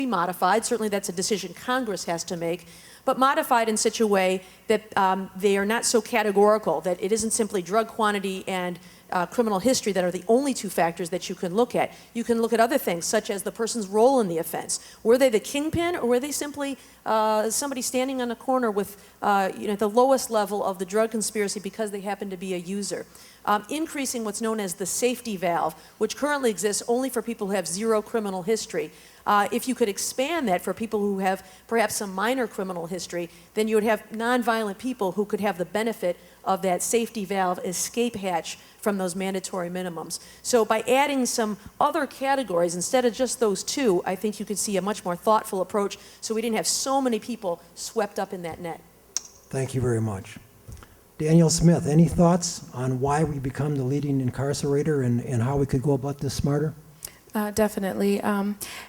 be modified. Certainly that's a decision Congress has to make, but modified in such a way that they are not so categorical, that it isn't simply drug quantity and criminal history that are the only two factors that you can look at. You can look at other things, such as the person's role in the offense. Were they the kingpin, or were they simply somebody standing on a corner with the lowest level of the drug conspiracy because they happen to be a user? Increasing what's known as the safety valve, which currently exists only for people who have zero criminal history. If you could expand that for people who have perhaps some minor criminal history, then you would have nonviolent people who could have the benefit of that safety valve escape hatch from those mandatory minimums. So by adding some other categories instead of just those two, I think you could see a much more thoughtful approach so we didn't have so many people swept up in that net. Thank you very much. Danielle Smith, any thoughts on why we become the leading incarcerator and how we could go about this smarter? Definitely.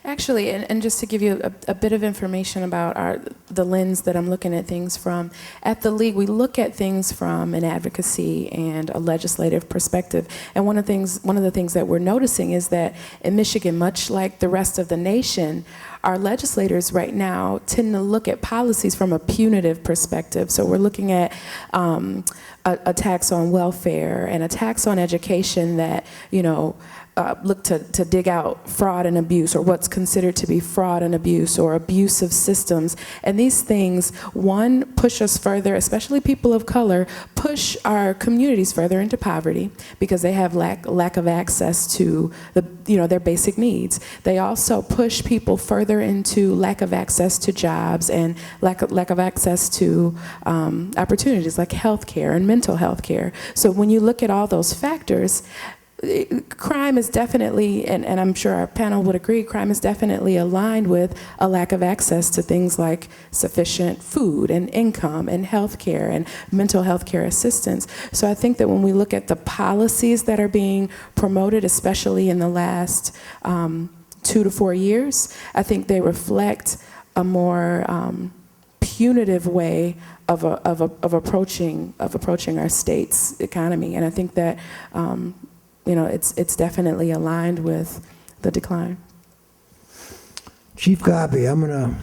Actually, and just to give you a bit of information about the lens that I'm looking at things from, at the League, we look at things from an advocacy and a legislative perspective. And one of the things that we're noticing is that in Michigan, much like the rest of the nation, our legislators right now tend to look at policies from a punitive perspective. So we're looking at a tax on welfare and a tax on education that, look to dig out fraud and abuse, or what's considered to be fraud and abuse, or abusive systems. And these things, one, push us further, especially people of color, push our communities further into poverty because they have lack of access to their basic needs. They also push people further into lack of access to jobs and lack of access to opportunities like health care and mental health care. So when you look at all those factors, crime is definitely, and I'm sure our panel would agree, crime is definitely aligned with a lack of access to things like sufficient food and income and health care and mental health care assistance. So I think that when we look at the policies that are being promoted, especially in the last 2 to 4 years, I think they reflect a more punitive way of approaching our state's economy. And I think that it's definitely aligned with the decline. Chief Godbee, I'm going to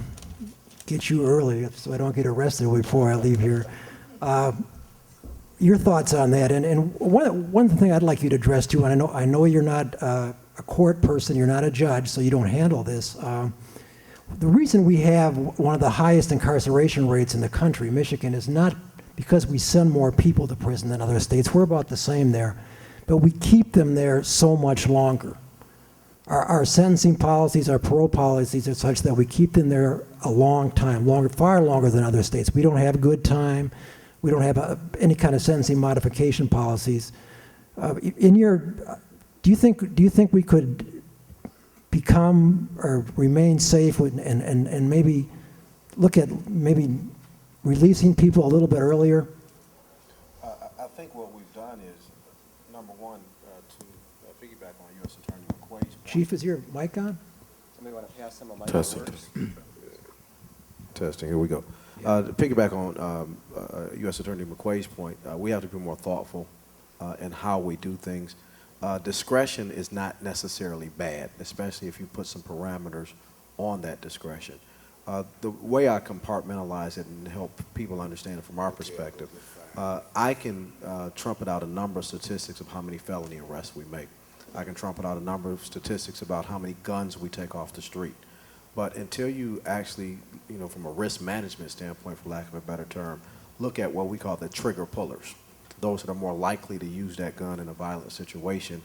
get you early so I don't get arrested before I leave here. Your thoughts on that, and one thing I'd like you to address too, and I know you're not a court person, you're not a judge, so you don't handle this. The reason we have one of the highest incarceration rates in the country, Michigan, is not because we send more people to prison than other states. We're about the same there. But we keep them there so much longer. Our sentencing policies, our parole policies are such that we keep them there a long time, far longer than other states. We don't have good time. We don't have any kind of sentencing modification policies. Do you think we could become or remain safe and maybe look at maybe releasing people a little bit earlier? I think what we've done is, number one, to piggyback on U.S. Attorney McQuade's point. Chief, is your mic on? Somebody want to pass him a mic? Testing, here we go. To piggyback on U.S. Attorney McQuade's point, we have to be more thoughtful in how we do things. Discretion is not necessarily bad, especially if you put some parameters on that discretion. The way I compartmentalize it and help people understand it from our perspective, I can trumpet out a number of statistics of how many felony arrests we make. I can trumpet out a number of statistics about how many guns we take off the street. But until you actually, from a risk management standpoint, for lack of a better term, look at what we call the trigger pullers, those that are more likely to use that gun in a violent situation,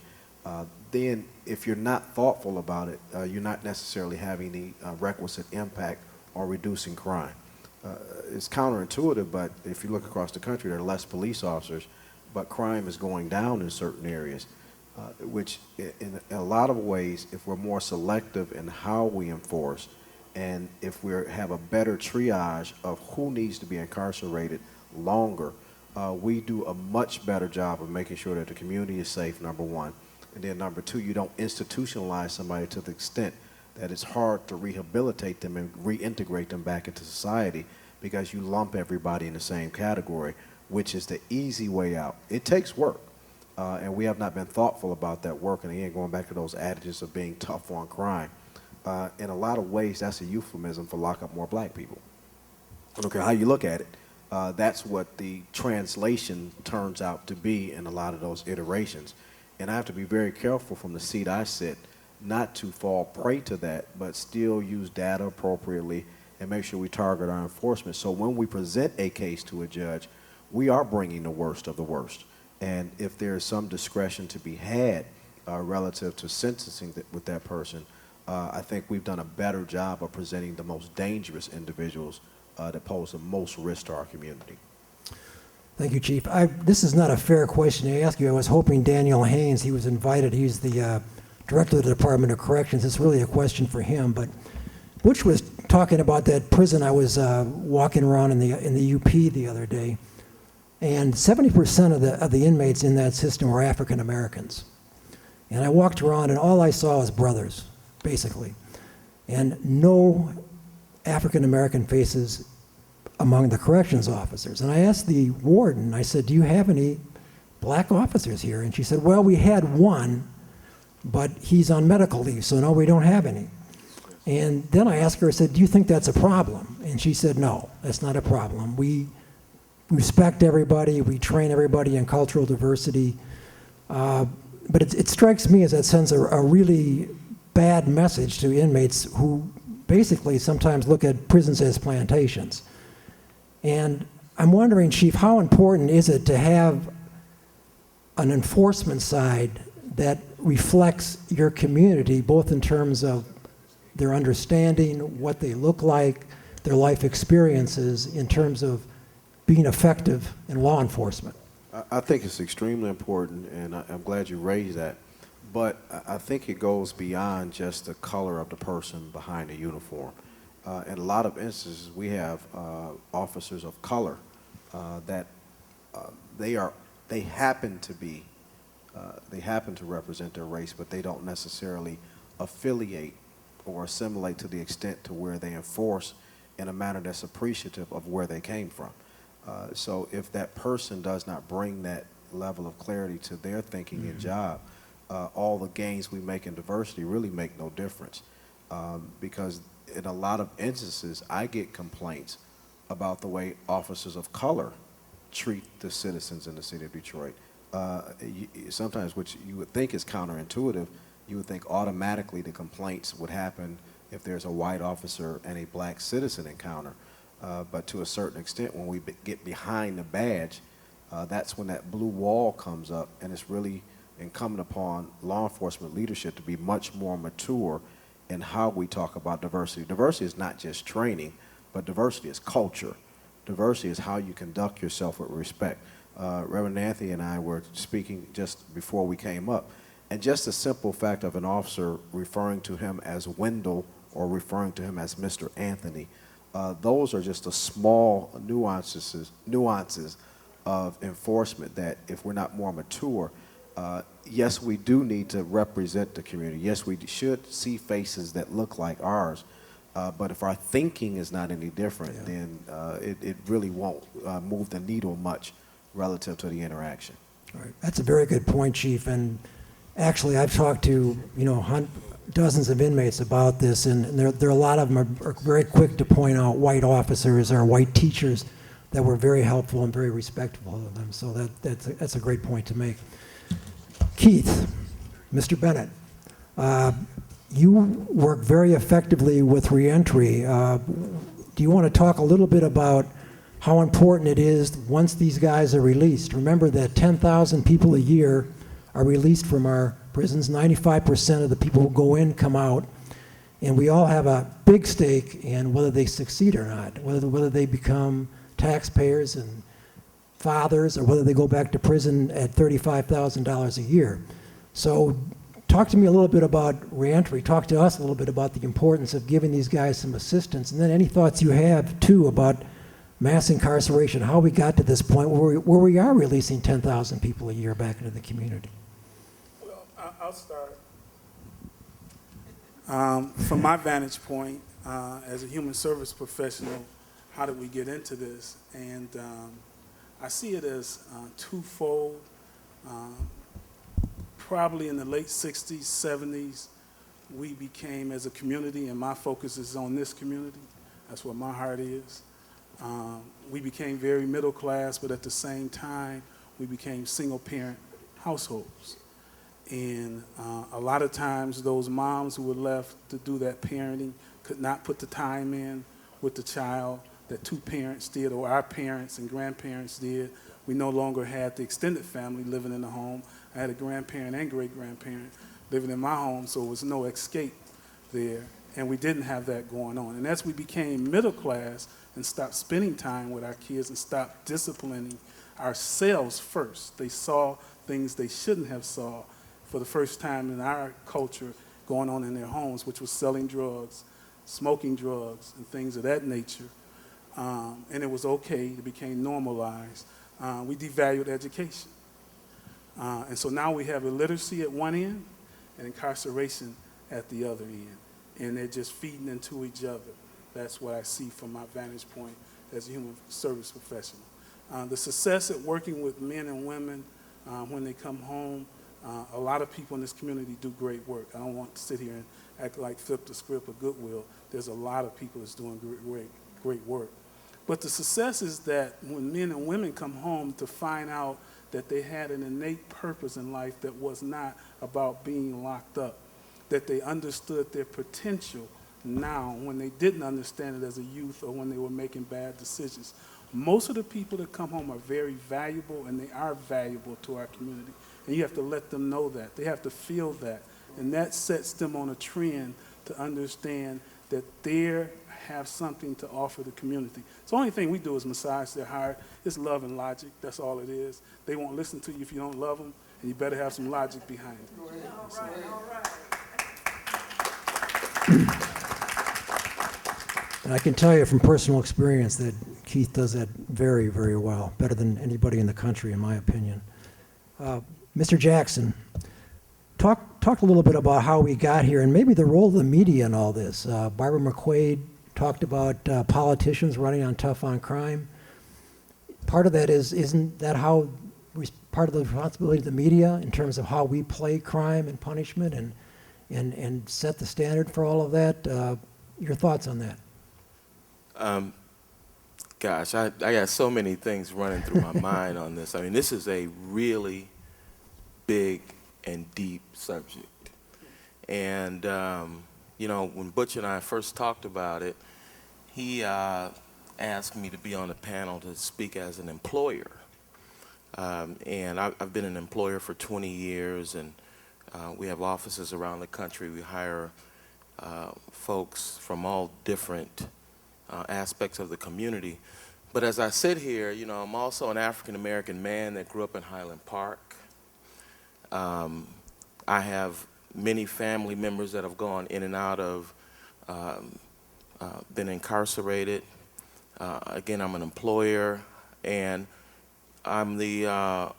then if you're not thoughtful about it, you're not necessarily having the requisite impact or reducing crime. It's counterintuitive, but if you look across the country, there are less police officers, but crime is going down in certain areas, which in a lot of ways, if we're more selective in how we enforce, and if we have a better triage of who needs to be incarcerated longer, we do a much better job of making sure that the community is safe, number one. And then number two, you don't institutionalize somebody to the extent that it's hard to rehabilitate them and reintegrate them back into society because you lump everybody in the same category, which is the easy way out. It takes work, and we have not been thoughtful about that work. And again, going back to those adages of being tough on crime, In a lot of ways, that's a euphemism for lock up more black people. I don't care how you look at it. That's what the translation turns out to be in a lot of those iterations. And I have to be very careful from the seat I sit not to fall prey to that, but still use data appropriately and make sure we target our enforcement. So when we present a case to a judge, we are bringing the worst of the worst. And if there is some discretion to be had relative to sentencing with that person, I think we've done a better job of presenting the most dangerous individuals that pose the most risk to our community. Thank you, Chief. This is not a fair question to ask you. I was hoping Daniel Haynes, he was invited. He's the director of the Department of Corrections. It's really a question for him. But Butch was talking about that prison. I was walking around in the UP the other day, and 70% of the inmates in that system were African Americans. And I walked around, and all I saw was brothers, basically, and no African American faces among the corrections officers. And I asked the warden, I said, do you have any black officers here? And she said, well, we had one, but he's on medical leave, so no, we don't have any. And then I asked her, I said, do you think that's a problem? And she said, no, that's not a problem. We respect everybody, we train everybody in cultural diversity, but it strikes me as that sends a really bad message to inmates who basically sometimes look at prisons as plantations. And I'm wondering, Chief, how important is it to have an enforcement side that reflects your community, both in terms of their understanding, what they look like, their life experiences, in terms of being effective in law enforcement? I think it's extremely important, and I'm glad you raised that. But I think it goes beyond just the color of the person behind the uniform. In a lot of instances, we have officers of color that they happen to represent their race, but they don't necessarily affiliate or assimilate to the extent to where they enforce in a manner that's appreciative of where they came from. So if that person does not bring that level of clarity to their thinking and job, all the gains we make in diversity really make no difference. Because in a lot of instances, I get complaints about the way officers of color treat the citizens in the city of Detroit. Sometimes, which you would think is counterintuitive, you would think automatically the complaints would happen if there's a white officer and a black citizen encounter. But to a certain extent, when we get behind the badge, that's when that blue wall comes up, and it's really incumbent upon law enforcement leadership to be much more mature in how we talk about diversity. Diversity is not just training, but diversity is culture. Diversity is how you conduct yourself with respect. Reverend Anthony and I were speaking just before we came up, and just the simple fact of an officer referring to him as Wendell or referring to him as Mr. Anthony, those are just the small nuances of enforcement that if we're not more mature, yes, we do need to represent the community. Yes, we should see faces that look like ours. But if our thinking is not any different, then it really won't move the needle much relative to the interaction. All right. That's a very good point, Chief. And actually, I've talked to dozens of inmates about this, and there are a lot of them are very quick to point out white officers or white teachers that were very helpful and very respectful of them. So that's a great point to make. Keith, Mr. Bennett, you work very effectively with reentry. Do you want to talk a little bit about how important it is once these guys are released? Remember that 10,000 people a year are released from our prisons. 95% of the people who go in come out, and we all have a big stake in whether they succeed or not, whether they become taxpayers and fathers, or whether they go back to prison at $35,000 a year. So talk to me a little bit about reentry. Talk to us a little bit about the importance of giving these guys some assistance, and then any thoughts you have, too, about mass incarceration, how we got to this point where we are releasing 10,000 people a year back into the community. Well, I'll start. From my vantage point, as a human service professional, how did we get into this? And I see it as twofold. Probably in the late 60s, 70s, we became, as a community, and my focus is on this community, that's where my heart is, we became very middle class, but at the same time, we became single parent households. And a lot of times those moms who were left to do that parenting could not put the time in with the child that two parents did, or our parents and grandparents did. We no longer had the extended family living in the home. I had a grandparent and great-grandparent living in my home, so there was no escape there. And we didn't have that going on. And as we became middle class and stopped spending time with our kids and stopped disciplining ourselves first, they saw things they shouldn't have saw for the first time in our culture going on in their homes, which was selling drugs, smoking drugs, and things of that nature. And it was okay, it became normalized. We devalued education. And so now we have illiteracy at one end and incarceration at the other end. And they're just feeding into each other. That's what I see from my vantage point as a human service professional. The success at working with men and women when they come home, a lot of people in this community do great work. I don't want to sit here and act like flip the script of Goodwill. There's a lot of people that's doing great work. But the success is that when men and women come home to find out that they had an innate purpose in life that was not about being locked up, that they understood their potential now when they didn't understand it as a youth or when they were making bad decisions. Most of the people that come home are very valuable, and they are valuable to our community. And you have to let them know that. They have to feel that. And that sets them on a trend to understand that they have something to offer the community. So the only thing we do is massage their heart. It's love and logic. That's all it is. They won't listen to you if you don't love them, and you better have some logic behind it. All right. And I can tell you from personal experience that Keith does that very, very well, better than anybody in the country, in my opinion. Mr. Jackson, talk a little bit about how we got here and maybe the role of the media in all this. Barbara McQuade talked about politicians running on tough on crime. Part of that isn't that how part of the responsibility of the media in terms of how we play crime and punishment and set the standard for all of that? Your thoughts on that? Gosh, I got so many things running through my mind on this. I mean, this is a really big and deep subject. And, you know, when Butch and I first talked about it, he asked me to be on the panel to speak as an employer. And I've been an employer for 20 years, and we have offices around the country. We hire folks from all different aspects of the community. But as I sit here, you know, I'm also an African-American man that grew up in Highland Park. I have many family members that have gone in and out of, been incarcerated. Again, I'm an employer, and I'm the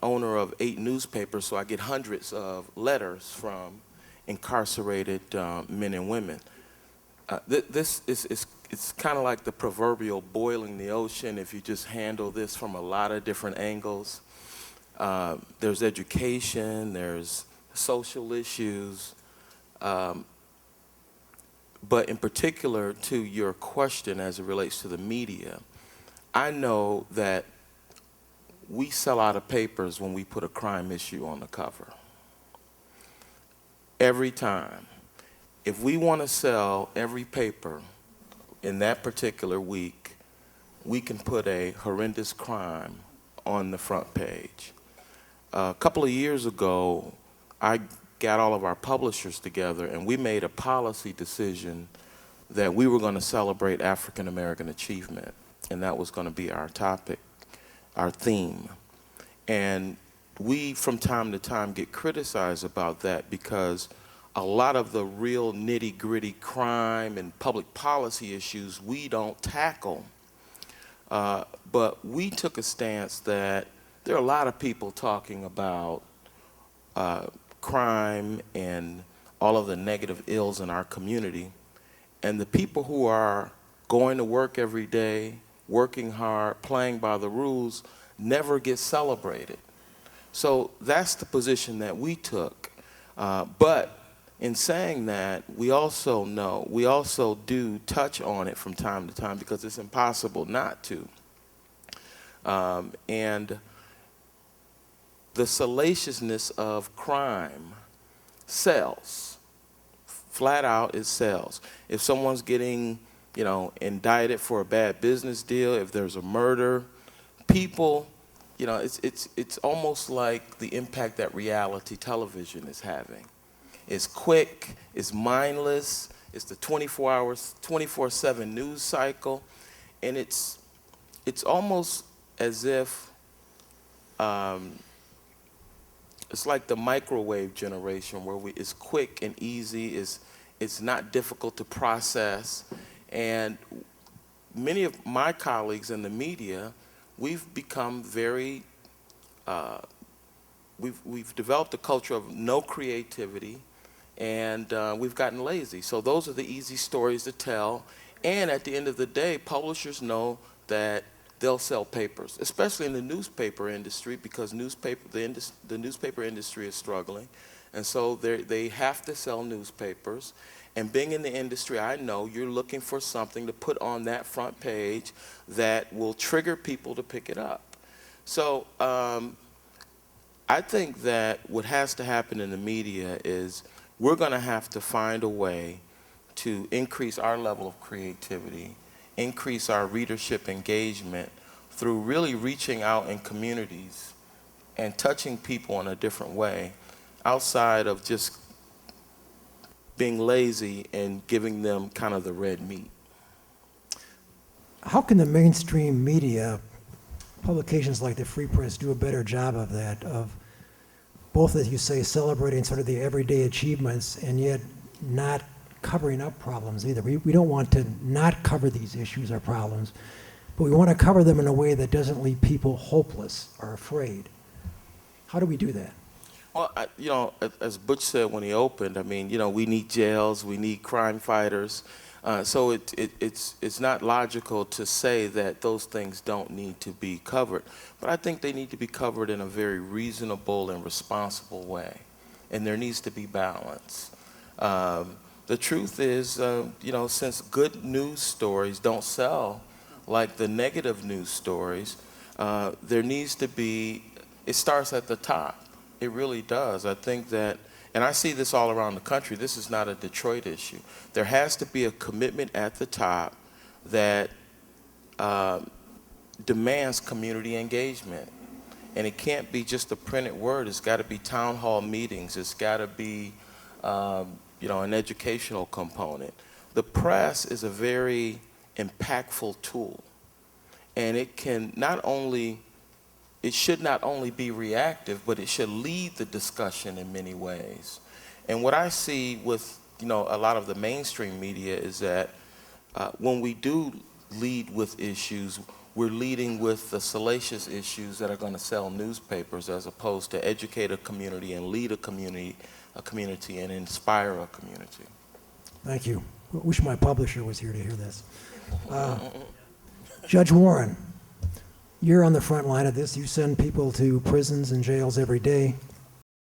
owner of 8 newspapers, so I get hundreds of letters from incarcerated men and women. This is it's kind of like the proverbial boiling the ocean if you just handle this from a lot of different angles. There's education, there's social issues, but in particular to your question as it relates to the media, I know that we sell out of papers when we put a crime issue on the cover. Every time. If we want to sell every paper in that particular week, we can put a horrendous crime on the front page. A couple of years ago, I got all of our publishers together and we made a policy decision that we were going to celebrate African American achievement, and that was going to be our topic, our theme. And we, from time to time, get criticized about that because a lot of the real nitty-gritty crime and public policy issues we don't tackle. But we took a stance that there are a lot of people talking about crime and all of the negative ills in our community. And the people who are going to work every day, working hard, playing by the rules, never get celebrated. So that's the position that we took. But in saying that, we also do touch on it from time to time because it's impossible not to. And the salaciousness of crime sells. Flat out, it sells. If someone's getting, indicted for a bad business deal, if there's a murder, people, it's almost like the impact that reality television is having. It's quick, it's mindless, it's the 24/7 news cycle, and it's almost as if it's like the microwave generation where it's quick and easy, it's not difficult to process, and many of my colleagues in the media, we've become very, we've developed a culture of no creativity, and we've gotten lazy. So those are the easy stories to tell, and at the end of the day, publishers know that they'll sell papers, especially in the newspaper industry, because the newspaper industry is struggling, and so they have to sell newspapers. And being in the industry, I know you're looking for something to put on that front page that will trigger people to pick it up. So I think that what has to happen in the media is we're going to have to find a way to increase our level of creativity, increase our readership engagement through really reaching out in communities and touching people in a different way outside of just being lazy and giving them kind of the red meat. How can the mainstream media, publications like the Free Press, do a better job of that, of both, as you say, celebrating sort of the everyday achievements and yet not covering up problems either? We don't want to not cover these issues or problems, but we want to cover them in a way that doesn't leave people hopeless or afraid. How do we do that? Well, as Butch said when he opened, we need jails, we need crime fighters. So it's not logical to say that those things don't need to be covered. But I think they need to be covered in a very reasonable and responsible way. And there needs to be balance. The truth is, since good news stories don't sell like the negative news stories, there needs to be, it starts at the top. It really does. I think that, and I see this all around the country, this is not a Detroit issue. There has to be a commitment at the top that demands community engagement. And it can't be just a printed word. It's got to be town hall meetings. It's got to be, an educational component. The press is a very impactful tool. And it can it should not only be reactive, but it should lead the discussion in many ways. And what I see with, a lot of the mainstream media is that when we do lead with issues, we're leading with the salacious issues that are going to sell newspapers as opposed to educate a community and lead a community and inspire a community. Thank you. I wish my publisher was here to hear this. Judge Warren, you're on the front line of this. You send people to prisons and jails every day.